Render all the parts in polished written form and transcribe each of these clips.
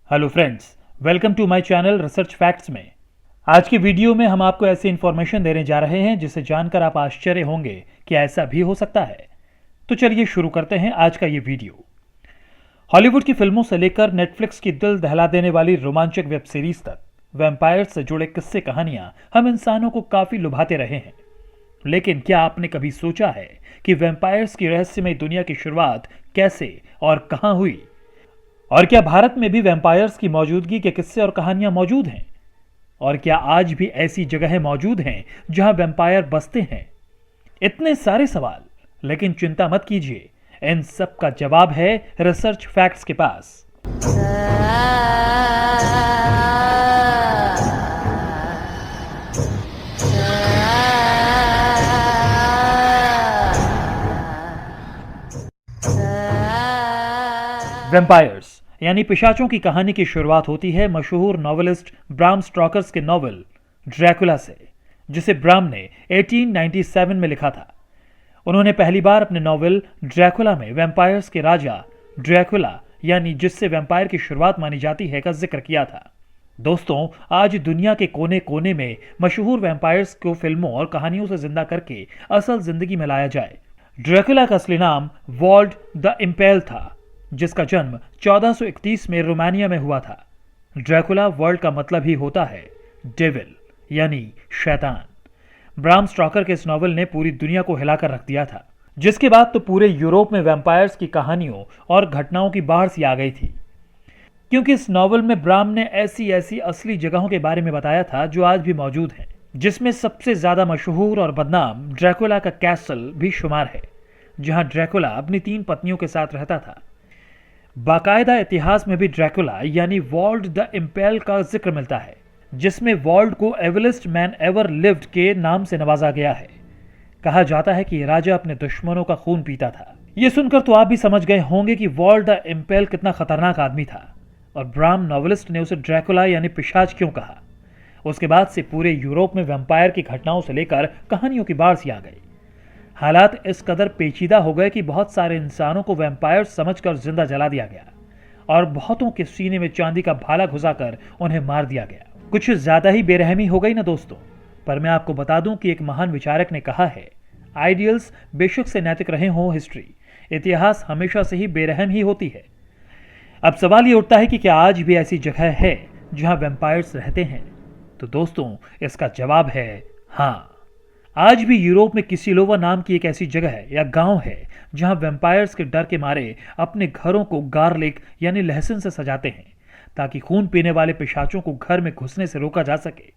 Hello friends, welcome to my channel research facts में। आज की वीडियो में हम आपको ऐसी इन्फॉर्मेशन देने जा रहे हैं जिसे जानकर आप आश्चर्य होंगे कि ऐसा भी हो सकता है। तो चलिए शुरू करते हैं आज का ये वीडियो। हॉलीवुड की फिल्मों से लेकर नेटफ्लिक्स की दिल दहला देने वाली रोमांचक वेब सीरीज तक वैम्पायर्स से जुड़े किस्से कहानियां हम इंसानों को काफी लुभाते रहे हैं। लेकिन क्या आपने कभी सोचा है कि वैम्पायर्स की रहस्यमय दुनिया की शुरुआत कैसे और कहां हुई? और क्या भारत में भी वैम्पायर्स की मौजूदगी के किस्से और कहानियां मौजूद हैं? और क्या आज भी ऐसी जगहें मौजूद हैं जहां वैम्पायर बसते हैं? इतने सारे सवाल, लेकिन चिंता मत कीजिए, इन सब का जवाब है रिसर्च फैक्ट्स के पास। वैम्पायर्स यानी पिशाचों की कहानी की शुरुआत होती है मशहूर नॉवेलिस्ट ब्राम स्टॉकर्स के नॉवल ड्रैकुला से, जिसे ब्राम ने 1897 में लिखा था। उन्होंने पहली बार अपने नॉवल ड्रैकुला में वैम्पायर्स के राजा ड्रैकुला यानी जिससे वैम्पायर की शुरुआत मानी जाती है का जिक्र किया था। दोस्तों, आज दुनिया के कोने कोने में मशहूर वैम्पायर्स को फिल्मों और कहानियों से जिंदा करके असल जिंदगी में लाया जाए। ड्रैकुला का असली नाम वॉल्ड द इम्पेल था, जिसका जन्म 1431 में रोमानिया में हुआ था। ड्रैकुला वर्ल्ड का मतलब ही होता है डेविल यानी शैतान। ब्राम स्टॉकर के इस नॉवल ने पूरी दुनिया को हिलाकर रख दिया था, जिसके बाद तो पूरे यूरोप में वैम्पायर्स की कहानियों और घटनाओं की बाढ़ सी आ गई थी, क्योंकि इस नॉवल में ब्राम ने ऐसी ऐसी असली जगहों के बारे में बताया था जो आज भी मौजूद हैं, जिसमें सबसे ज्यादा मशहूर और बदनाम ड्रैकुला का कैसल भी शुमार है, जहां ड्रैकुला अपनी 3 पत्नियों के साथ रहता था। बाकायदा इतिहास में भी ड्रैकुला यानी वॉल्ड द इम्पेल का जिक्र मिलता है, जिसमें वॉल्ड को एविलेस्ट मैन एवर लिव्ड के नाम से नवाजा गया है। कहा जाता है कि राजा अपने दुश्मनों का खून पीता था। यह सुनकर तो आप भी समझ गए होंगे कि वॉल्ड द इम्पेल कितना खतरनाक आदमी था और ब्राम नॉवेलिस्ट ने उसे ड्रैकुला यानी पिशाच क्यों कहा। उसके बाद से पूरे यूरोप में वैम्पायर की घटनाओं से लेकर कहानियों की बाढ़ सी आ गई। हालात इस कदर पेचीदा हो गए कि बहुत सारे इंसानों को वैम्पायर समझकर जिंदा जला दिया गया और बहुतों के सीने में चांदी का भाला घुसाकर उन्हें मार दिया गया। कुछ ज्यादा ही बेरहमी हो गई ना दोस्तों। पर मैं आपको बता दूं कि एक महान विचारक ने कहा है, आइडियल्स बेशक से नैतिक रहे हों, हिस्ट्री इतिहास हमेशा से ही बेरहम ही होती है। अब सवाल ये उठता है कि क्या आज भी ऐसी जगह है जहां वैम्पायर्स रहते हैं? तो दोस्तों, इसका जवाब है हाँ। आज भी यूरोप में किसिलोवा नाम की एक ऐसी जगह है या गांव है जहां वैम्पायर्स के डर के मारे अपने घरों को गार्लिक यानी लहसुन से सजाते हैं, ताकि खून पीने वाले पिशाचों को घर में घुसने से रोका जा सके।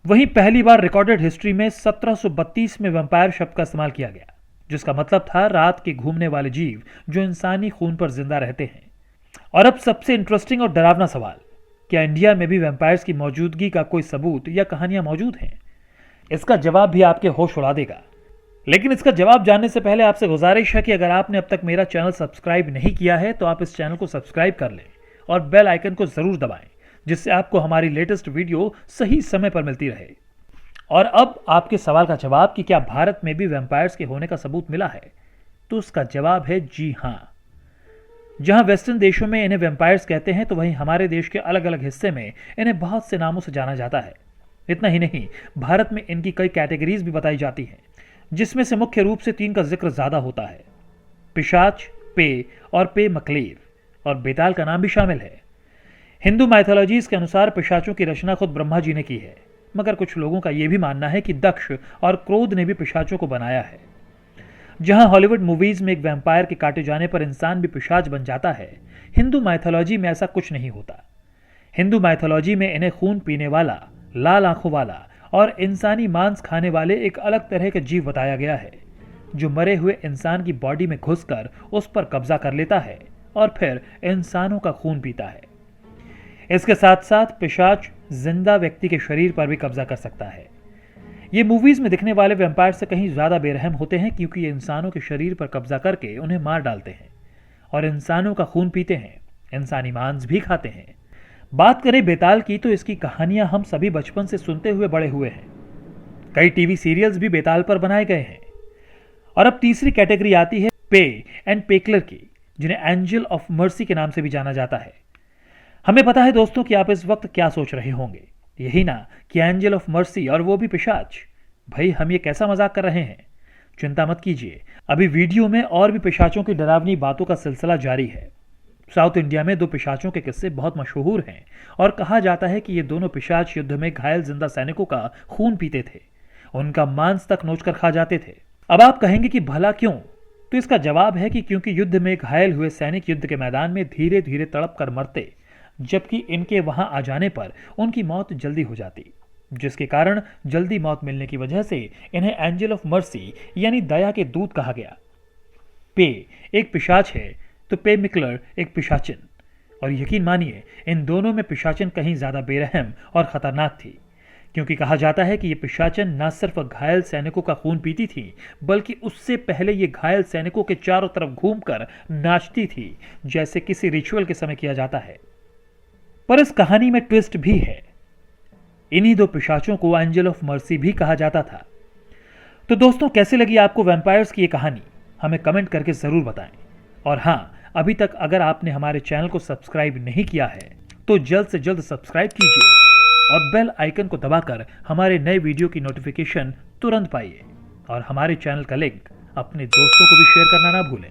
वहीं पहली बार रिकॉर्डेड हिस्ट्री में 1732 में वैम्पायर शब्द का इस्तेमाल किया गया, जिसका मतलब था रात के घूमने वाले जीव जो इंसानी खून पर जिंदा रहते हैं। और अब सबसे इंटरेस्टिंग और डरावना सवाल, क्या इंडिया में भी वैम्पायर्स की मौजूदगी का कोई सबूत या कहानियां मौजूद हैं? इसका जवाब भी आपके होश उड़ा देगा। लेकिन इसका जवाब जानने से पहले आपसे गुजारिश है कि अगर आपने अब तक मेरा चैनल सब्सक्राइब नहीं किया है तो आप इस चैनल को सब्सक्राइब कर लें और बेल आइकन को जरूर दबाएं, जिससे आपको हमारी लेटेस्ट वीडियो सही समय पर मिलती रहे। और अब आपके सवाल का जवाब कि क्या भारत में भी वैम्पायर्स के होने का सबूत मिला है, तो उसका जवाब है जी हां। जहां वेस्टर्न देशों में इन्हें वैम्पायर्स कहते हैं, तो वहीं हमारे देश के अलग अलग हिस्से में इन्हें बहुत से नामों से जाना जाता है। इतना ही नहीं, भारत में इनकी कई कैटेगरीज भी बताई जाती हैं, जिसमें से मुख्य रूप से 3 का जिक्र ज्यादा होता है, पिशाच, पे और पे मकलेर, और बेताल का नाम भी शामिल है। हिंदू माइथोलॉजीज के अनुसार पिशाचों की रचना खुद ब्रह्मा जी ने की है, मगर कुछ लोगों का यह भी मानना है कि दक्ष और क्रोध ने भी पिशाचों को बनाया है। जहां हॉलीवुड मूवीज में एक वैम्पायर के काटे जाने पर इंसान भी पिशाच बन जाता है, हिंदू माइथोलॉजी में ऐसा कुछ नहीं होता। हिंदू माइथोलॉजी में इन्हें खून पीने वाला, लाल आंखों वाला और इंसानी मांस खाने वाले एक अलग तरह के जीव बताया गया है, जो मरे हुए इंसान की बॉडी में घुसकर उस पर कब्जा कर लेता है और फिर इंसानों का खून पीता है। इसके साथ साथ पिशाच जिंदा व्यक्ति के शरीर पर भी कब्जा कर सकता है। ये मूवीज में दिखने वाले वैम्पायर से कहीं ज्यादा बेरहम होते हैं, क्योंकि ये इंसानों के शरीर पर कब्जा करके उन्हें मार डालते हैं और इंसानों का खून पीते हैं, इंसानी मांस भी खाते हैं। बात करें बेताल की, तो इसकी कहानियां हम सभी बचपन से सुनते हुए बड़े हुए हैं। कई टीवी सीरियल्स भी बेताल पर बनाए गए हैं। और अब तीसरी कैटेगरी आती है पे एंड पेकलर की, जिन्हें एंजल ऑफ मर्सी के नाम से भी जाना जाता है। हमें पता है दोस्तों कि आप इस वक्त क्या सोच रहे होंगे, यही ना कि एंजल ऑफ मर्सी और वो भी पिशाच। भाई हम ये कैसा मजाक कर रहे हैं? चिंता मत कीजिए, अभी वीडियो में और भी पिशाचों की डरावनी बातों का सिलसिला जारी है। साउथ इंडिया में 2 पिशाचों के किस्से बहुत मशहूर हैं और कहा जाता है कि ये दोनों पिशाच युद्ध में घायल जिंदा सैनिकों का खून पीते थे, उनका मांस तक नोचकर खा जाते थे। अब आप कहेंगे कि भला क्यों? तो इसका जवाब है कि क्योंकि युद्ध में घायल हुए सैनिक युद्ध के मैदान में धीरे धीरे तड़प कर मरते, जबकि इनके वहां आ जाने पर उनकी मौत जल्दी हो जाती, जिसके कारण जल्दी मौत मिलने की वजह से इन्हें एंजल ऑफ मर्सी यानी दया के दूत कहा गया। पे एक पिशाच है तो पे मिकलर एक पिशाचिन, और यकीन मानिए इन दोनों में पिशाचिन कहीं ज्यादा बेरहम और खतरनाक थी, क्योंकि कहा जाता है कि ये पिशाचिन न सिर्फ घायल सैनिकों का खून पीती थी, बल्कि उससे पहले ये घायल सैनिकों के चारों तरफ घूमकर नाचती थी, जैसे किसी रिचुअल के समय किया जाता है। पर इस कहानी में ट्विस्ट भी है। इन्हीं 2 पिशाचों को एंजल ऑफ मर्सी भी कहा जाता था। तो दोस्तों कैसे लगी आपको वैम्पायर्स की ये कहानी? हमें कमेंट करके जरूर बताएं। और हां, अभी तक अगर आपने हमारे चैनल को सब्सक्राइब नहीं किया है तो जल्द से जल्द सब्सक्राइब कीजिए और बेल आइकन को दबाकर हमारे नए वीडियो की नोटिफिकेशन तुरंत पाइए। और हमारे चैनल का लिंक अपने दोस्तों को भी शेयर करना ना भूलें।